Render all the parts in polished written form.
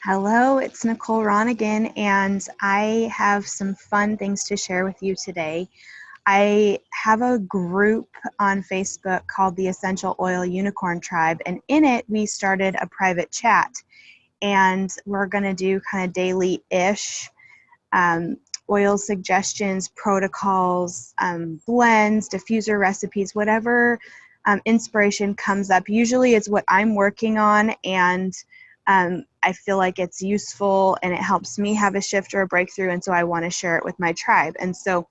Hello, it's Nicole Ronigan, and I have some fun things to share with you today. I have a group on Facebook called the Essential Oil Unicorn Tribe, and in it we started a private chat, and we're going to do kind of daily-ish oil suggestions, protocols, blends, diffuser recipes, whatever inspiration comes up. Usually it's what I'm working on, and I feel like it's useful and it helps me have a shift or a breakthrough, and so I want to share it with my tribe. And so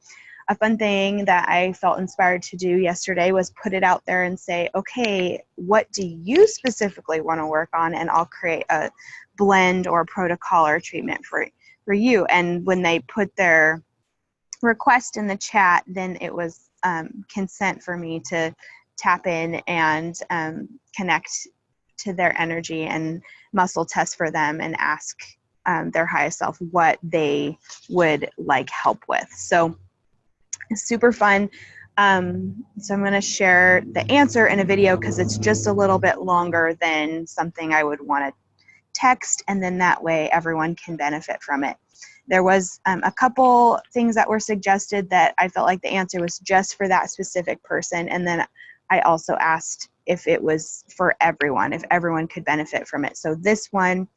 a fun thing that I felt inspired to do yesterday was put it out there and say, okay, what do you specifically want to work on? And I'll create a blend or protocol or treatment for you. And when they put their request in the chat, then it was consent for me to tap in and connect to their energy and muscle test for them and ask their highest self what they would like help with. So it's super fun. So I'm going to share the answer in a video because it's just a little bit longer than something I would want to text, and then that way everyone can benefit from it. There was a couple things that were suggested that I felt like the answer was just for that specific person, and then I also asked if it was for everyone, if everyone could benefit from it. So this one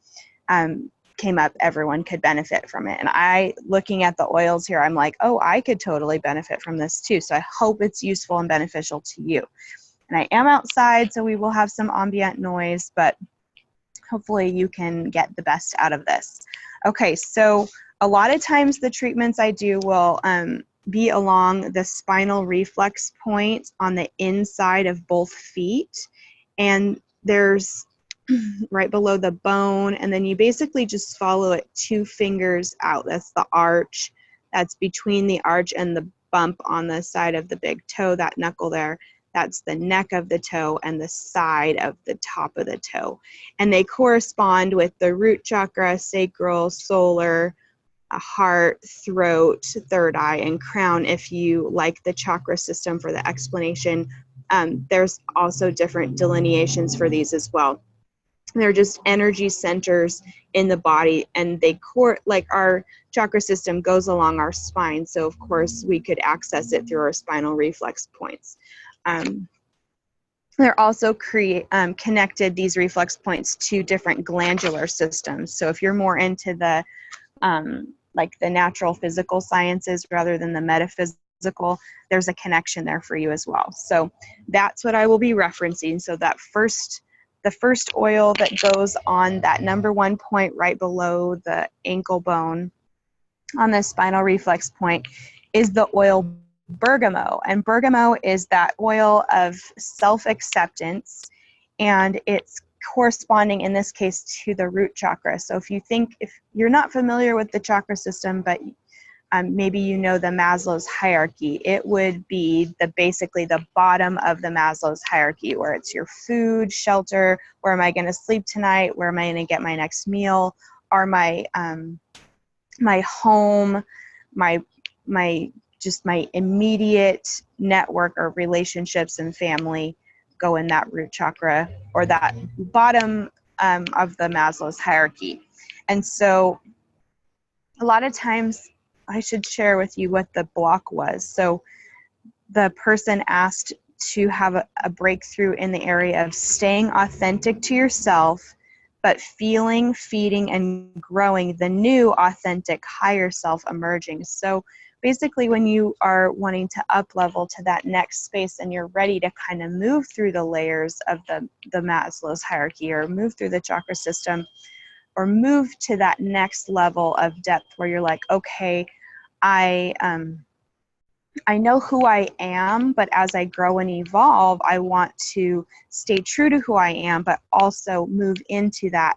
came up, everyone could benefit from it. And I, looking at the oils here, I'm like, oh, I could totally benefit from this too. So I hope it's useful and beneficial to you. And I am outside, so we will have some ambient noise, but hopefully you can get the best out of this. Okay, so a lot of times the treatments I do will be along the spinal reflex point on the inside of both feet. And there's right below the bone, and then you basically just follow it 2 fingers out. That's the arch. That's between the arch and the bump on the side of the big toe, that knuckle there. That's the neck of the toe and the side of the top of the toe. And they correspond with the root chakra, sacral, solar, heart, throat, third eye, and crown. If you like the chakra system for the explanation, there's also different delineations for these as well. They're just energy centers in the body, and they like our chakra system goes along our spine, so of course we could access it through our spinal reflex points. They're also connected, these reflex points, to different glandular systems. So if you're more into the like the natural physical sciences rather than the metaphysical, there's a connection there for you as well. So that's what I will be referencing. So that the first oil that goes on that number 1 point right below the ankle bone on the spinal reflex point is the oil bergamot. And bergamot is that oil of self-acceptance, and it's corresponding in this case to the root chakra. So if you're not familiar with the chakra system, but maybe you know the Maslow's hierarchy, it would be basically the bottom of the Maslow's hierarchy, where it's your food, shelter, where am I going to sleep tonight, where am I going to get my next meal, are my my home, my immediate network or relationships and family go in that root chakra, or that bottom of the Maslow's hierarchy. And so a lot of times, I should share with you what the block was. So the person asked to have a breakthrough in the area of staying authentic to yourself, but feeling, feeding, and growing the new authentic higher self emerging. So basically, when you are wanting to up level to that next space and you're ready to kind of move through the layers of the Maslow's hierarchy, or move through the chakra system, or move to that next level of depth where you're like, okay, I know who I am, but as I grow and evolve, I want to stay true to who I am, but also move into that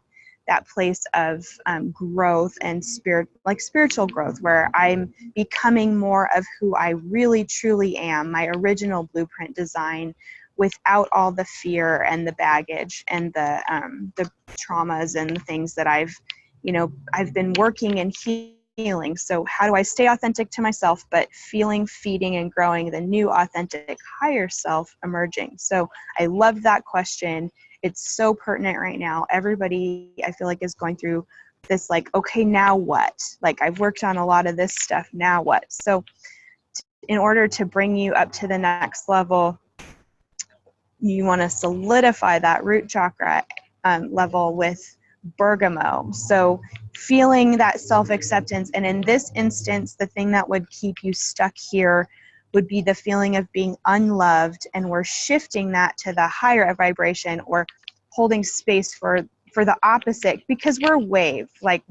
place of growth and spiritual growth, where I'm becoming more of who I really truly am, my original blueprint design, without all the fear and the baggage and the traumas and the things that I've been working and healing. So how do I stay authentic to myself, but feeling, feeding, and growing the new authentic higher self emerging? So I love that question. It's so pertinent right now. Everybody, I feel like, is going through this like, okay, now what? Like, I've worked on a lot of this stuff, now what? So in order to bring you up to the next level, you want to solidify that root chakra level with bergamot. So feeling that self-acceptance. And in this instance, the thing that would keep you stuck here would be the feeling of being unloved. And we're shifting that to the higher vibration, or holding space for the opposite, because we're wave. Like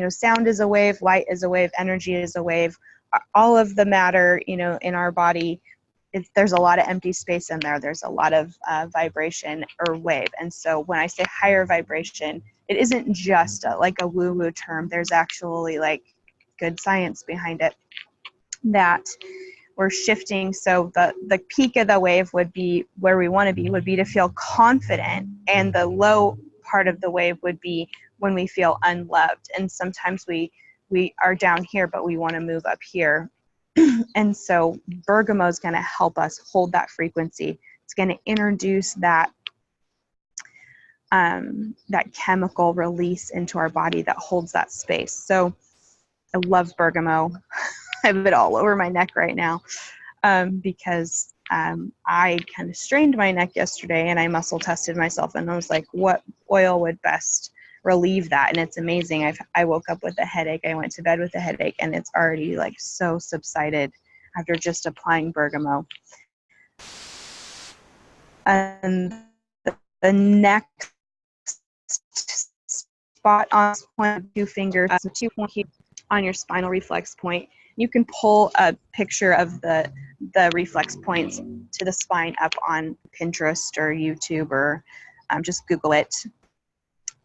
sound is a wave, light is a wave, energy is a wave. All of the matter, in our body, there's a lot of empty space in there. There's a lot of vibration or wave. And so when I say higher vibration, it isn't just like a woo-woo term. There's actually like good science behind it, that we're shifting. So the peak of the wave would be where we want to be, would be to feel confident. And the low part of the wave would be when we feel unloved. And sometimes we are down here, but we want to move up here. And so bergamot is going to help us hold that frequency. It's going to introduce that chemical release into our body that holds that space. So I love bergamot. I have it all over my neck right now, because I kind of strained my neck yesterday, and I muscle tested myself, and I was like, what oil would best relieve that? And it's amazing. I woke up with a headache. I went to bed with a headache, and it's already like so subsided after just applying bergamot. And the next spot on point, 2 fingers, so 2 points on your spinal reflex point. You can pull a picture of the reflex points to the spine up on Pinterest or YouTube, or just Google it.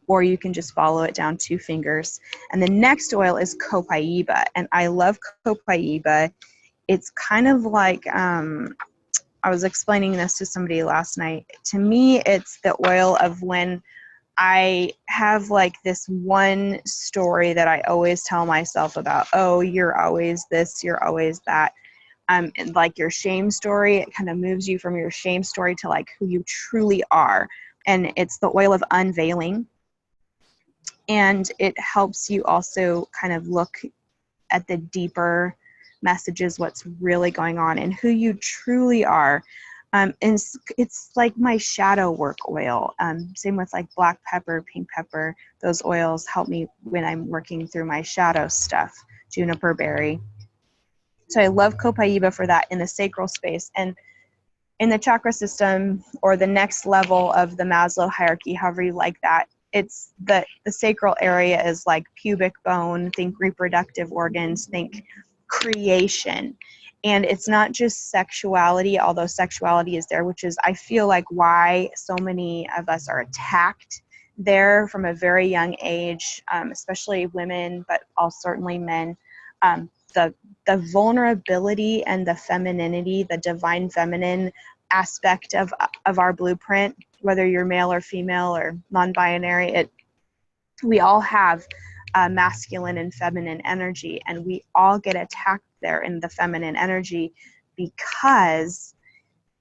Or you can just follow it down 2 fingers. And the next oil is copaiba. And I love copaiba. It's kind of like, I was explaining this to somebody last night. To me, it's the oil of when I have like this one story that I always tell myself about, oh, you're always this, you're always that. And like your shame story, it kind of moves you from your shame story to like who you truly are. And it's the oil of unveiling. And it helps you also kind of look at the deeper messages, what's really going on and who you truly are. And it's like my shadow work oil. Same with like black pepper, pink pepper. Those oils help me when I'm working through my shadow stuff. Juniper berry. So I love copaiba for that in the sacral space. And in the chakra system, or the next level of the Maslow hierarchy, however you like that, it's the sacral area is like pubic bone, think reproductive organs, think creation. And it's not just sexuality, although sexuality is there, which is, I feel like, why so many of us are attacked there from a very young age, especially women, but also certainly men. The vulnerability and the femininity, the divine feminine aspect of our blueprint, whether you're male or female or non-binary, we all have masculine and feminine energy, and we all get attacked there in the feminine energy, because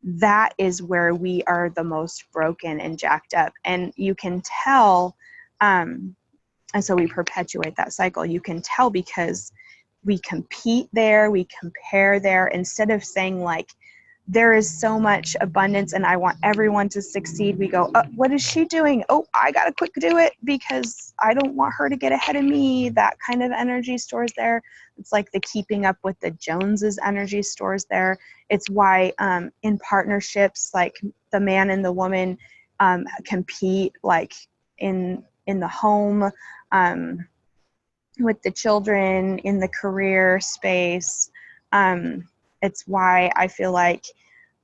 that is where we are the most broken and jacked up. And you can tell, and so we perpetuate that cycle. You can tell because we compete there, we compare there, instead of saying like, there is so much abundance and I want everyone to succeed. We go, oh, what is she doing? Oh, I got to quick do it because I don't want her to get ahead of me. That kind of energy stores there. It's like the keeping up with the Joneses energy stores there. It's why in partnerships, like the man and the woman compete, like in the home, with the children, in the career space. It's why I feel like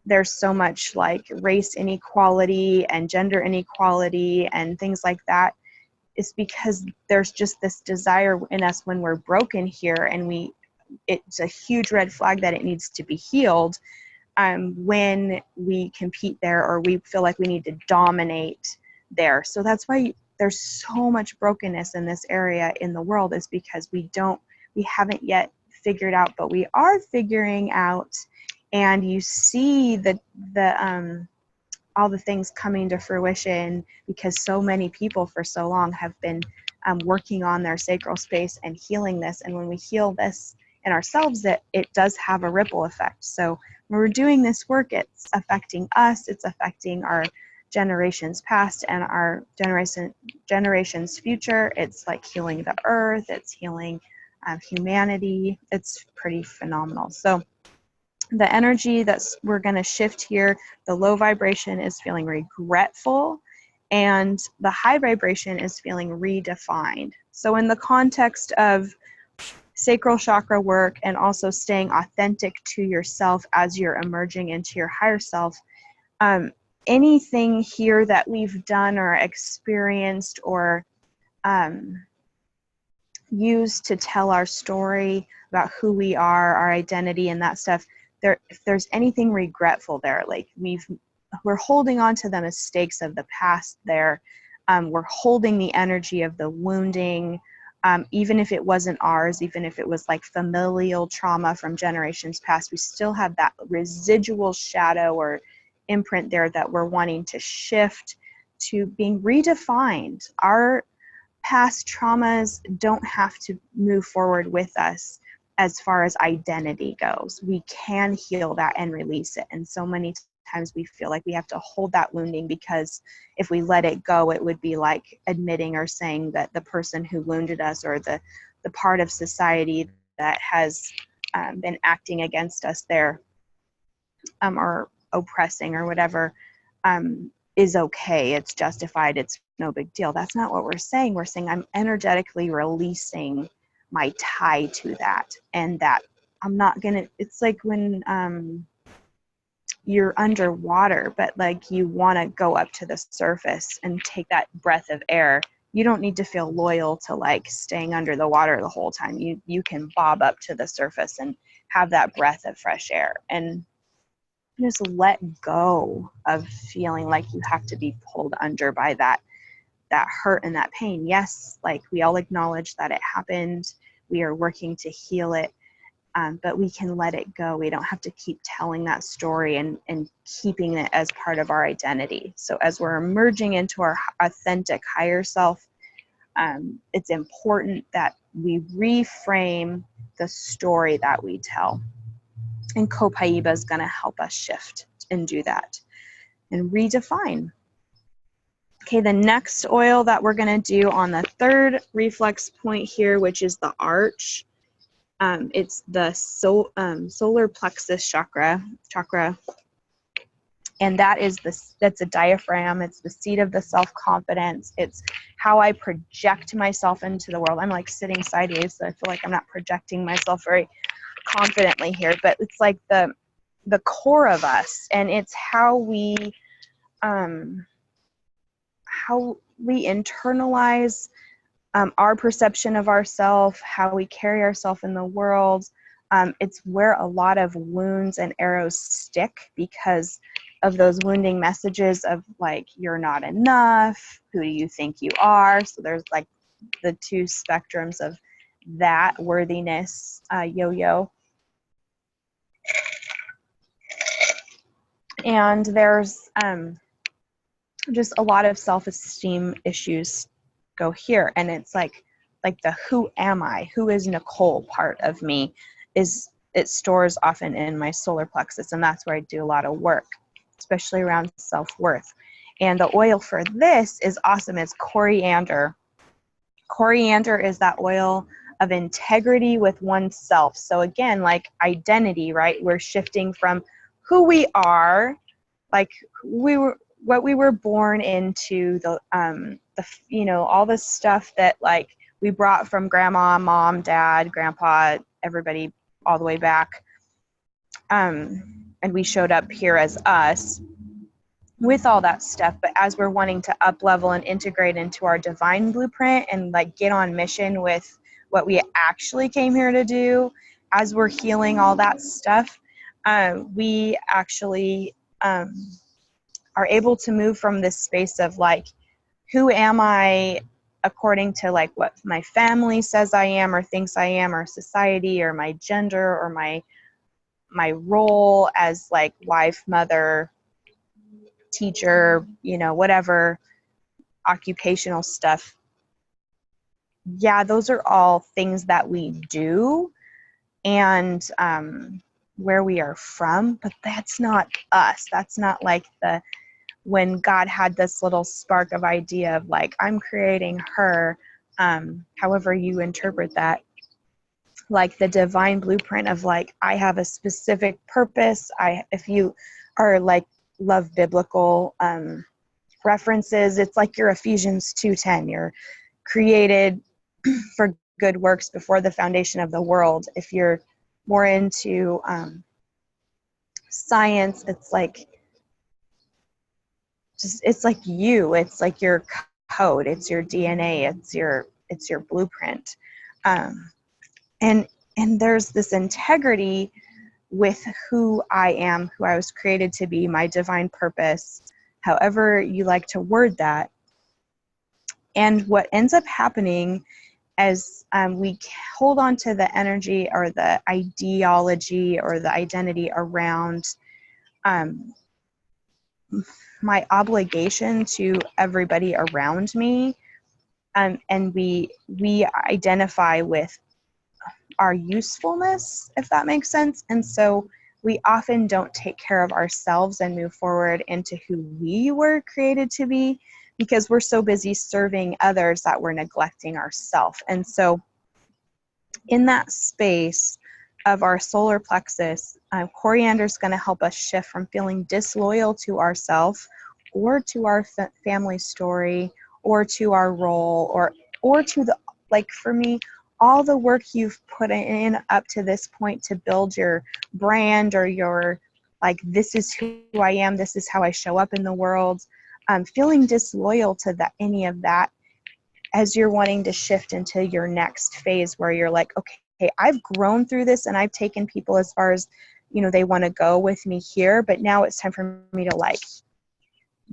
there's so much like race inequality and gender inequality and things like that. It's because there's just this desire in us when we're broken here, and it's a huge red flag that it needs to be healed when we compete there, or we feel like we need to dominate there. So that's why there's so much brokenness in this area in the world, is because we haven't yet figured out, but we are figuring out. And you see all the things coming to fruition because so many people for so long have been working on their sacral space and healing this. And when we heal this in ourselves, it does have a ripple effect. So when we're doing this work, it's affecting us, it's affecting our generations past and our generations future. It's like healing the earth, it's healing humanity. It's pretty phenomenal. So the energy that we're going to shift here, the low vibration is feeling regretful, and the high vibration is feeling redefined. So in the context of sacral chakra work and also staying authentic to yourself as you're emerging into your higher self, anything here that we've done or experienced or used to tell our story about who we are, our identity and that stuff, if there's anything regretful there, like we're holding on to the mistakes of the past there. We're holding the energy of the wounding, even if it wasn't ours, even if it was like familial trauma from generations past, we still have that residual shadow or imprint there that we're wanting to shift to being redefined. Our past traumas don't have to move forward with us as far as identity goes. We can heal that and release it. And so many times we feel like we have to hold that wounding, because if we let it go, it would be like admitting or saying that the person who wounded us or the part of society that has been acting against us there or oppressing or whatever is okay, it's justified, it's no big deal. That's not what we're saying. We're saying I'm energetically releasing my tie to that, and that I'm not gonna, it's like when you're underwater, but like you want to go up to the surface and take that breath of air. You don't need to feel loyal to like staying under the water the whole time. You can bob up to the surface and have that breath of fresh air, and just let go of feeling like you have to be pulled under by that hurt and that pain. Yes, like we all acknowledge that it happened. We are working to heal it, but we can let it go. We don't have to keep telling that story and keeping it as part of our identity. So as we're emerging into our authentic higher self, it's important that we reframe the story that we tell. And Copaiba is going to help us shift and do that and redefine. Okay, the next oil that we're going to do on the third reflex point here, which is the arch. It's the solar plexus chakra, and that's a diaphragm. It's the seat of the self-confidence. It's how I project myself into the world. I'm like sitting sideways, so I feel like I'm not projecting myself very confidently here, but it's like the core of us, and it's how we internalize our perception of ourselves, how we carry ourselves in the world. It's where a lot of wounds and arrows stick because of those wounding messages of like, you're not enough, who do you think you are? So there's like the two spectrums of that worthiness yo-yo. And there's just a lot of self-esteem issues go here. And it's like the who am I, who is Nicole part of me, it stores often in my solar plexus, and that's where I do a lot of work, especially around self-worth. And the oil for this is awesome. It's coriander. Coriander is that oil of integrity with oneself. So again, like identity, right? We're shifting from who we are, like what we were born into, the all the stuff that like we brought from grandma, mom, dad, grandpa, everybody all the way back. And we showed up here as us with all that stuff. But as we're wanting to up level and integrate into our divine blueprint and like get on mission with what we actually came here to do, as we're healing all that stuff, we actually are able to move from this space of like, who am I according to like what my family says I am or thinks I am, or society, or my gender, or my role as like wife, mother, teacher, whatever occupational stuff yeah, those are all things that we do and where we are from, but that's not us. That's not like when God had this little spark of idea of like, I'm creating her, however you interpret that, like the divine blueprint of like, I have a specific purpose. If you are like, love biblical references, it's like your Ephesians 2:10. You're created for good works before the foundation of the world. If you're more into science, it's like it's like it's like your code, it's your DNA, it's your blueprint, um, and there's this integrity with who I am, who I was created to be, my divine purpose, however you like to word that. And what ends up happening as we hold on to the energy or the ideology or the identity around um, my obligation to everybody around me, and we identify with our usefulness, if that makes sense. And so we often don't take care of ourselves and move forward into who we were created to be because we're so busy serving others that we're neglecting ourselves. And so in that space of our solar plexus, coriander is going to help us shift from feeling disloyal to ourselves or to our family story or to our role or to the, like for me, all the work you've put in up to this point to build your brand or your, like, this is who I am, this is how I show up in the world. Feeling disloyal to any of that as you're wanting to shift into your next phase where you're like, okay, I've grown through this and I've taken people as far as, they want to go with me here, but now it's time for me to like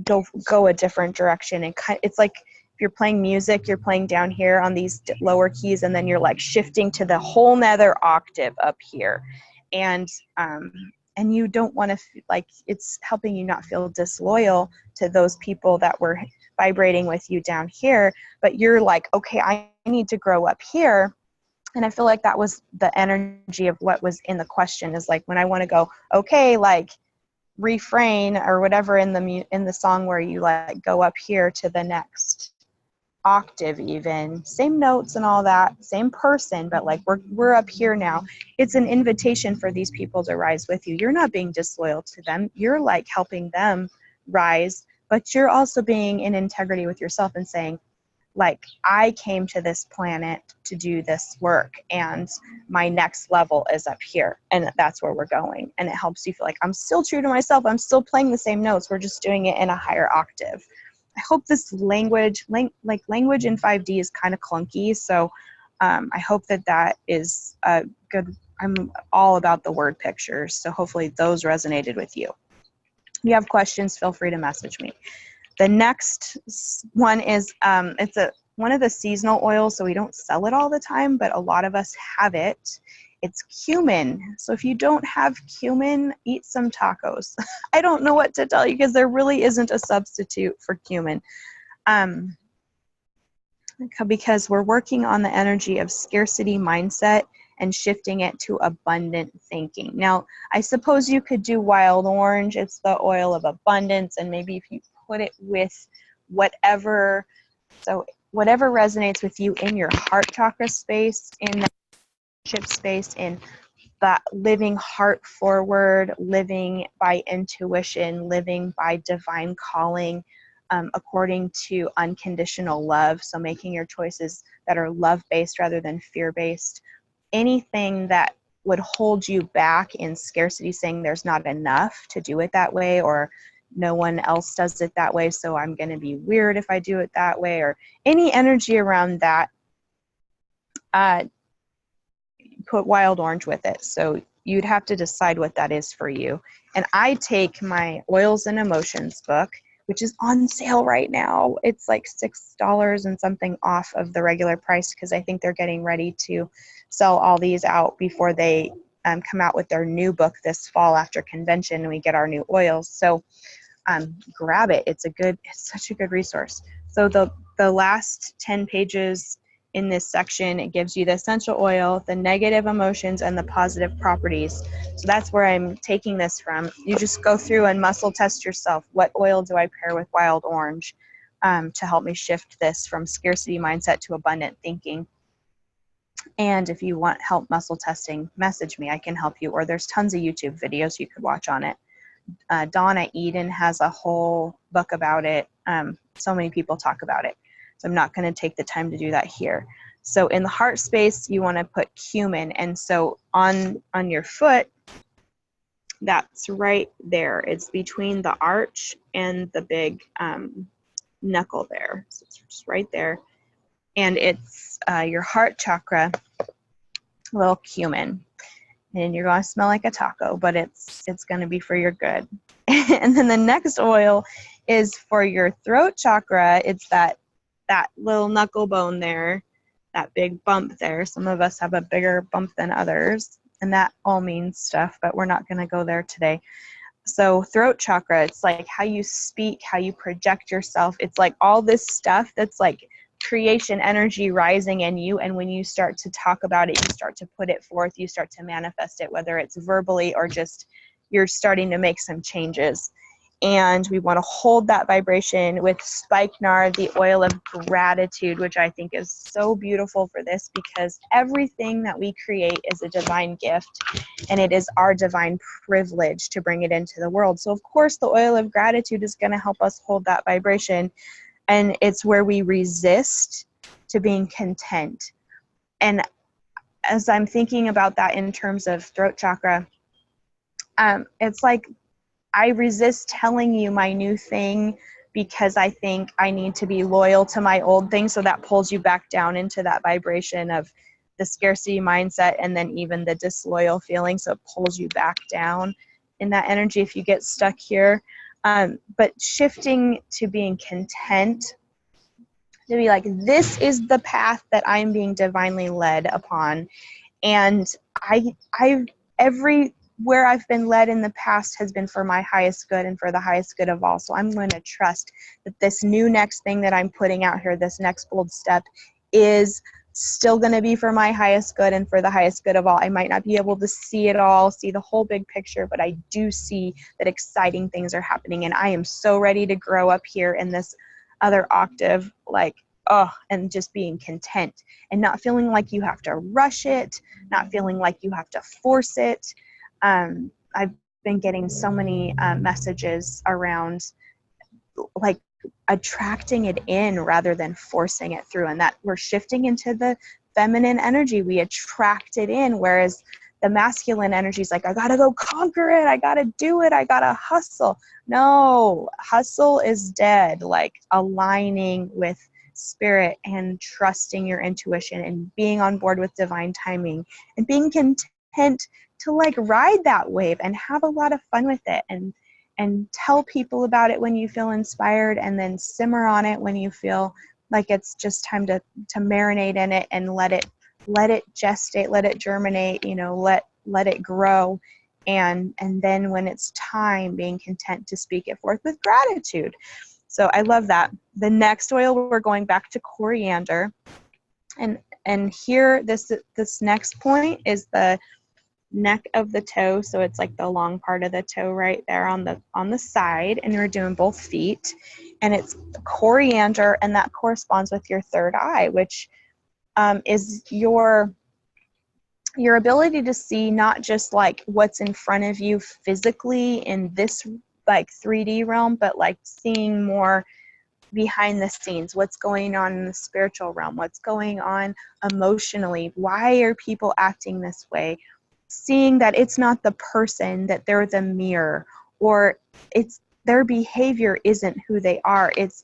go a different direction. And it's like if you're playing music, you're playing down here on these lower keys, and then you're like shifting to the whole nother octave up here. And you don't want to like, it's helping you not feel disloyal to those people that were vibrating with you down here, but you're like, okay, I need to grow up here. And I feel like that was the energy of what was in the question, is like when I want to go, okay, like refrain or whatever in the song where you like go up here to the next octave, even same notes and all that, same person, but like we're up here now. It's an invitation for these people to rise with you. You're not being disloyal to them, you're like helping them rise, but you're also being in integrity with yourself and saying, like, I came to this planet to do this work and my next level is up here and that's where we're going. And it helps you feel like I'm still true to myself, I'm still playing the same notes, we're just doing it in a higher octave. I hope this language in 5D is kind of clunky, so I hope that is good. I'm all about the word pictures, so hopefully those resonated with you. If you have questions, feel free to message me. The next one is it's one of the seasonal oils, so we don't sell it all the time, but a lot of us have it. It's cumin. So if you don't have cumin, eat some tacos. I don't know what to tell you because there really isn't a substitute for cumin. Because we're working on the energy of scarcity mindset and shifting it to abundant thinking. Now, I suppose you could do wild orange. It's the oil of abundance, and maybe if you put it with whatever resonates with you in your heart chakra space, in that space, in that living heart forward, living by intuition, living by divine calling, according to unconditional love. So making your choices that are love-based rather than fear-based. Anything that would hold you back in scarcity, saying there's not enough to do it that way, or no one else does it that way, so I'm going to be weird if I do it that way, or any energy around that, put wild orange with it. So you'd have to decide what that is for you. And I take my Oils and Emotions book, which is on sale right now. It's like $6 and something off of the regular price, because I think they're getting ready to sell all these out before they come out with their new book this fall after convention and we get our new oils. So grab it. It's such a good resource. So the last 10 pages in this section, it gives you the essential oil, the negative emotions, and the positive properties. So that's where I'm taking this from. You just go through and muscle test yourself. What oil do I pair with wild orange to help me shift this from scarcity mindset to abundant thinking? And if you want help muscle testing, message me. I can help you. Or there's tons of YouTube videos you could watch on it. Donna Eden has a whole book about it. So many people talk about it. So I'm not going to take the time to do that here. So in the heart space, you want to put cumin. And so on your foot, that's right there. It's between the arch and the big knuckle there. So it's just right there. And it's your heart chakra, little cumin. And you're going to smell like a taco, but it's going to be for your good. And then the next oil is for your throat chakra. It's that little knuckle bone there, that big bump there. Some of us have a bigger bump than others, and that all means stuff, but we're not going to go there today. So throat chakra, it's like how you speak, how you project yourself. It's like all this stuff that's like creation energy rising in you, and when you start to talk about it, you start to put it forth, you start to manifest it, whether it's verbally or just you're starting to make some changes. And we want to hold that vibration with spikenard, the oil of gratitude, which I think is so beautiful for this, because everything that we create is a divine gift, and it is our divine privilege to bring it into the world. So of course the oil of gratitude is going to help us hold that vibration. And it's where we resist to being content. And as I'm thinking about that in terms of throat chakra, it's like I resist telling you my new thing because I think I need to be loyal to my old thing. So that pulls you back down into that vibration of the scarcity mindset, and then even the disloyal feeling. So it pulls you back down in that energy if you get stuck here. But shifting to being content, to be like, this is the path that I'm being divinely led upon. And everywhere I've been led in the past has been for my highest good and for the highest good of all. So I'm going to trust that this new next thing that I'm putting out here, this next bold step, is still going to be for my highest good and for the highest good of all. I might not be able to see it all, see the whole big picture, but I do see that exciting things are happening. And I am so ready to grow up here in this other octave, like, and just being content and not feeling like you have to rush it, not feeling like you have to force it. I've been getting so many messages around like attracting it in rather than forcing it through, and that we're shifting into the feminine energy. We attract it in, whereas the masculine energy is like, I gotta go conquer it, I gotta do it, I gotta hustle. No, hustle is dead. Like aligning with spirit and trusting your intuition and being on board with divine timing and being content to like ride that wave and have a lot of fun with it, and tell people about it when you feel inspired, and then simmer on it when you feel like it's just time to marinate in it and let it gestate, let it germinate, let it grow. And then when it's time, being content to speak it forth with gratitude. So I love that. The next oil, we're going back to coriander. And here, this next point is the neck of the toe. So it's like the long part of the toe right there on the side, and we're doing both feet. And it's coriander, and that corresponds with your third eye, which is your ability to see not just like what's in front of you physically in this like 3D realm, but like seeing more behind the scenes, what's going on in the spiritual realm, what's going on emotionally, why are people acting this way, seeing that it's not the person, that they're the mirror, or it's their behavior isn't who they are, it's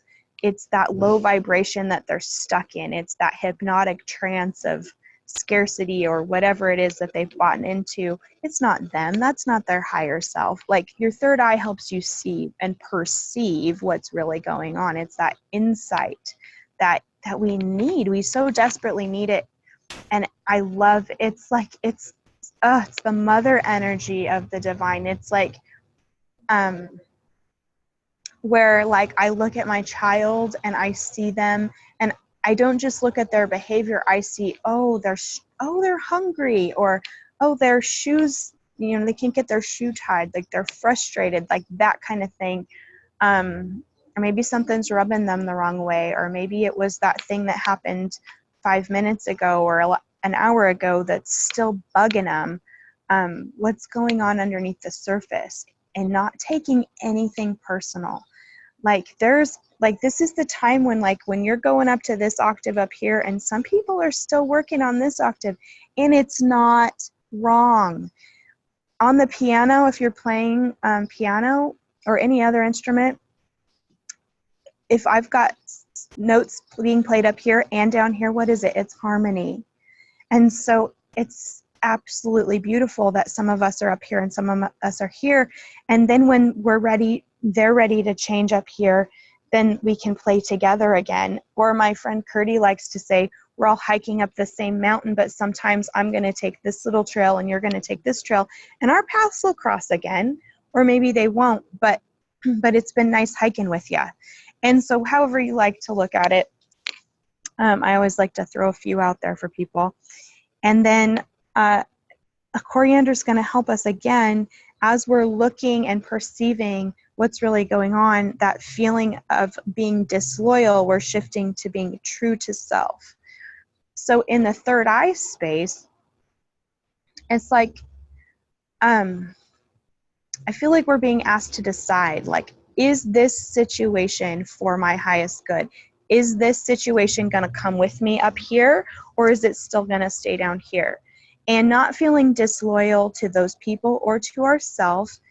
that low vibration that they're stuck in, it's that hypnotic trance of scarcity or whatever it is that they've bought into. It's not them, that's not their higher self. Like your third eye helps you see and perceive what's really going on. It's that insight that we need, we so desperately need it. And I love, it's like it's the mother energy of the divine. It's like where like I look at my child and I see them, and I don't just look at their behavior. I see, oh, they're hungry, or oh, their shoes, they can't get their shoe tied, like they're frustrated, like that kind of thing. Or maybe something's rubbing them the wrong way, or maybe it was that thing that happened 5 minutes ago or an hour ago that's still bugging them. What's going on underneath the surface, and not taking anything personal. Like this is the time when you're going up to this octave up here, and some people are still working on this octave, and it's not wrong. On the piano, if you're playing piano or any other instrument, if I've got notes being played up here and down here, what is it? It's harmony. And so it's absolutely beautiful that some of us are up here and some of us are here. And then when they're ready to change up here, then we can play together again. Or my friend Curdy likes to say, we're all hiking up the same mountain, but sometimes I'm going to take this little trail and you're going to take this trail, and our paths will cross again, or maybe they won't, but it's been nice hiking with you. And so however you like to look at it, I always like to throw a few out there for people. And then a coriander is going to help us again as we're looking and perceiving what's really going on. That feeling of being disloyal, we're shifting to being true to self. So in the third eye space, it's like I feel like we're being asked to decide, like, is this situation for my highest good? Is this situation going to come with me up here, or is it still going to stay down here? And not feeling disloyal to those people or to ourselves,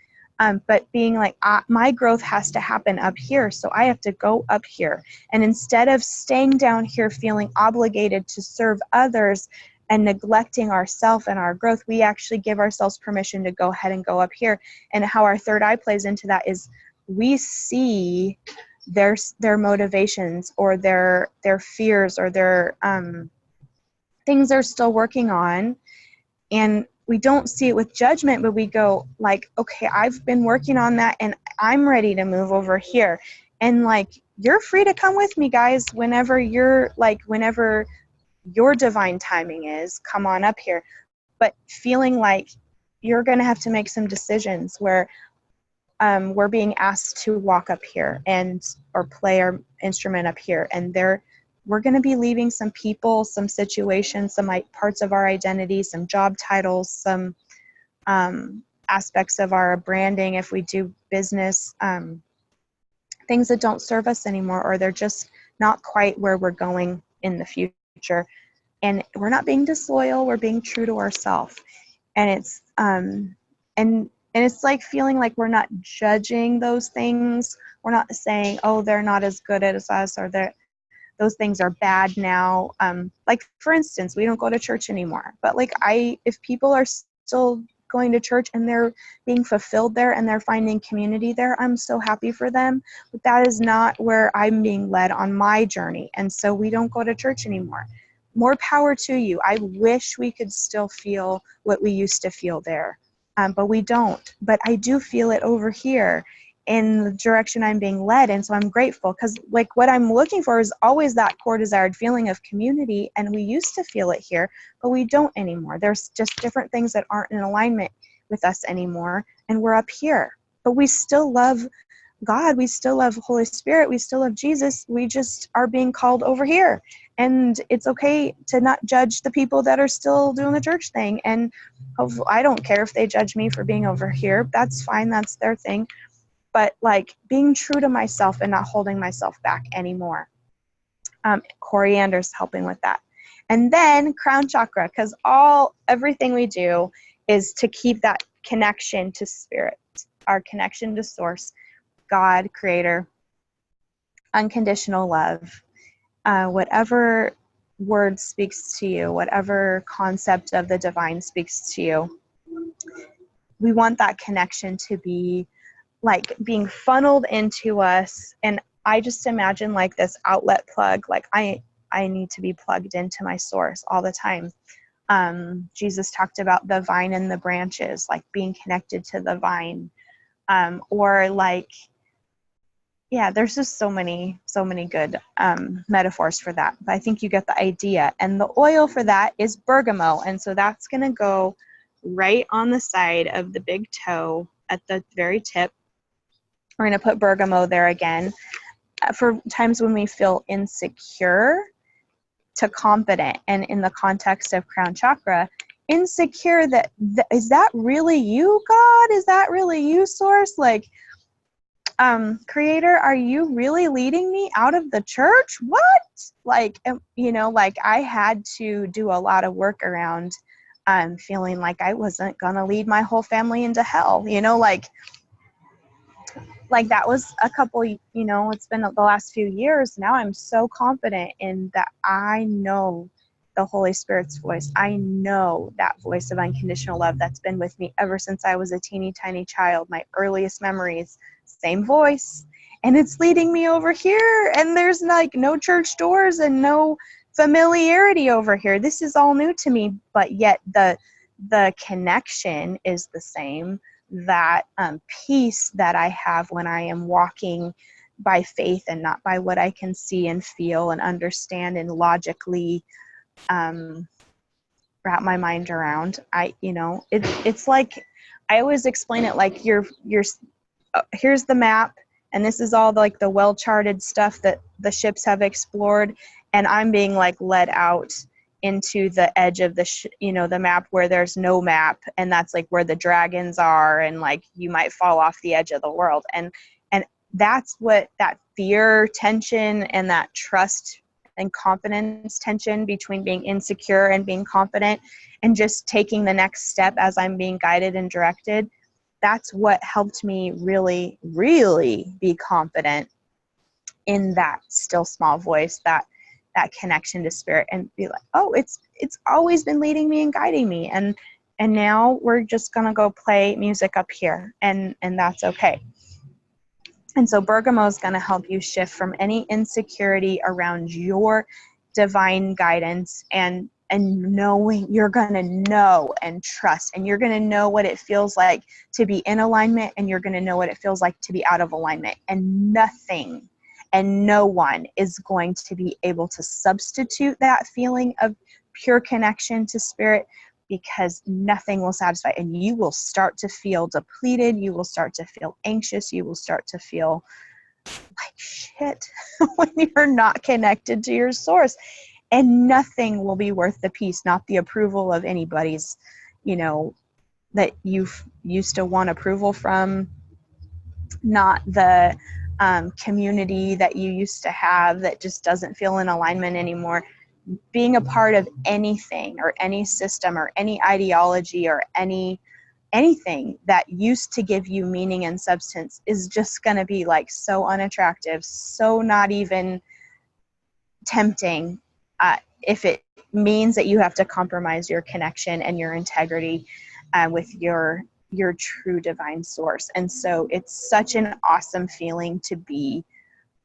but being like, my growth has to happen up here, so I have to go up here. And instead of staying down here feeling obligated to serve others and neglecting ourselves and our growth, we actually give ourselves permission to go ahead and go up here. And how our third eye plays into that is we see their motivations or their fears or their things they're still working on, and we don't see it with judgment, but we go like, okay, I've been working on that and I'm ready to move over here. And like, you're free to come with me, guys, whenever your divine timing is, come on up here. But feeling like you're going to have to make some decisions where we're being asked to walk up here or play our instrument up here, and we're going to be leaving some people, some situations, some parts of our identity, some job titles, some aspects of our branding if we do business, things that don't serve us anymore, or they're just not quite where we're going in the future. And we're not being disloyal, we're being true to ourselves. And it's and it's like feeling like we're not judging those things. We're not saying, oh, they're not as good as us, or those things are bad now. Like, for instance, we don't go to church anymore. But like, if people are still going to church and they're being fulfilled there and they're finding community there, I'm so happy for them. But that is not where I'm being led on my journey. And so we don't go to church anymore. More power to you. I wish we could still feel what we used to feel there. But we don't. But I do feel it over here in the direction I'm being led. And so I'm grateful, because like what I'm looking for is always that core desired feeling of community. And we used to feel it here, but we don't anymore. There's just different things that aren't in alignment with us anymore. And we're up here, but we still love God. We still love Holy Spirit. We still love Jesus. We just are being called over here. And it's okay to not judge the people that are still doing the church thing. And I don't care if they judge me for being over here. That's fine. That's their thing. But like, being true to myself and not holding myself back anymore. Coriander's helping with that. And then crown chakra, because everything we do is to keep that connection to spirit, our connection to source, God, creator, unconditional love, whatever word speaks to you, whatever concept of the divine speaks to you. We want that connection to be like being funneled into us. And I just imagine like this outlet plug, like I need to be plugged into my source all the time. Jesus talked about the vine and the branches, like being connected to the vine, or like, yeah, there's just so many good metaphors for that. But I think you get the idea. And the oil for that is bergamot. And so that's going to go right on the side of the big toe at the very tip. We're going to put bergamot there again for times when we feel insecure to confident. And in the context of crown chakra, insecure that is that really you, God? Is that really you, source? Like, creator, are you really leading me out of the church? What? Like, you know, like I had to do a lot of work around feeling like I wasn't gonna lead my whole family into hell, you know, like that was a couple, you know, it's been the last few years. Now I'm so confident in that. I know the Holy Spirit's voice. I know that voice of unconditional love that's been with me ever since I was a teeny tiny child. My earliest memories, same voice, and it's leading me over here, and there's like no church doors and no familiarity over here. This is all new to me, but yet the connection is the same. That peace that I have when I am walking by faith and not by what I can see and feel and understand and logically wrap my mind around. It's like, I always explain it like here's the map, and this is all like the well-charted stuff that the ships have explored, and I'm being like led out into the edge of the map where there's no map, and that's like where the dragons are, and like you might fall off the edge of the world, and that's what that fear tension and that trust and confidence tension between being insecure and being confident and just taking the next step as I'm being guided and directed. That's what helped me really, really be confident in that still small voice, that connection to spirit, and be like, oh, it's always been leading me and guiding me. And now we're just going to go play music up here, and that's okay. And so bergamot is going to help you shift from any insecurity around your divine guidance, and knowing you're going to know and trust, and you're going to know what it feels like to be in alignment, and you're going to know what it feels like to be out of alignment. And nothing and no one is going to be able to substitute that feeling of pure connection to spirit, because nothing will satisfy, and you will start to feel depleted. You will start to feel anxious. You will start to feel like shit when you're not connected to your source, and nothing will be worth the peace, not the approval of anybody's, that you've used to want approval from, not the community that you used to have that just doesn't feel in alignment anymore. Being a part of anything or any system or any ideology or anything that used to give you meaning and substance is just going to be like so unattractive, so not even tempting, if it means that you have to compromise your connection and your integrity with your true divine source. And so it's such an awesome feeling to be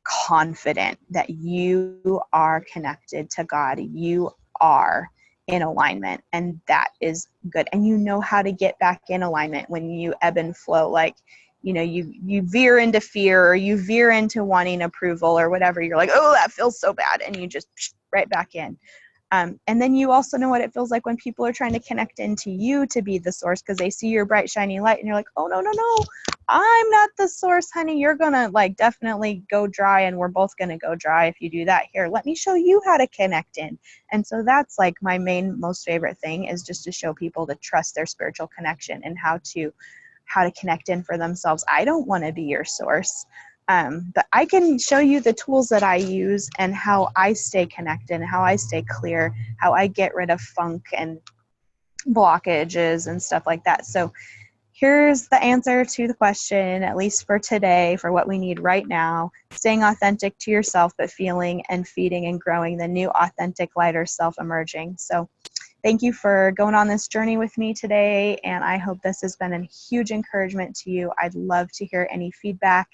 confident that you are connected to God. You are in alignment, and that is good. And you know how to get back in alignment when you ebb and flow, like, you veer into fear, or you veer into wanting approval or whatever. You're like, oh, that feels so bad. And you just right back in. And then you also know what it feels like when people are trying to connect into you to be the source, because they see your bright, shiny light, and you're like, oh, no, I'm not the source, honey. You're going to like definitely go dry, and we're both going to go dry if you do that. Here, let me show you how to connect in. And so that's like my most favorite thing, is just to show people to trust their spiritual connection and how to connect in for themselves. I don't want to be your source. But I can show you the tools that I use and how I stay connected and how I stay clear, how I get rid of funk and blockages and stuff like that. So here's the answer to the question, at least for today, for what we need right now: staying authentic to yourself, but feeling and feeding and growing the new authentic, lighter self emerging. So thank you for going on this journey with me today, and I hope this has been a huge encouragement to you. I'd love to hear any feedback.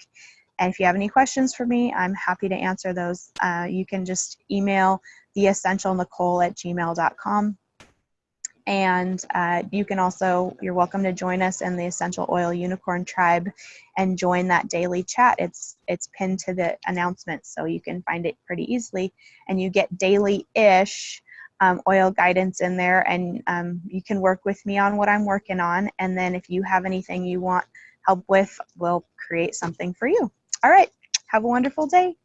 And if you have any questions for me, I'm happy to answer those. You can just email theessentialnicole@gmail.com. And you can also, you're welcome to join us in the Essential Oil Unicorn Tribe and join that daily chat. It's pinned to the announcements, so you can find it pretty easily. And you get daily-ish oil guidance in there, and you can work with me on what I'm working on. And then if you have anything you want help with, we'll create something for you. All right, have a wonderful day.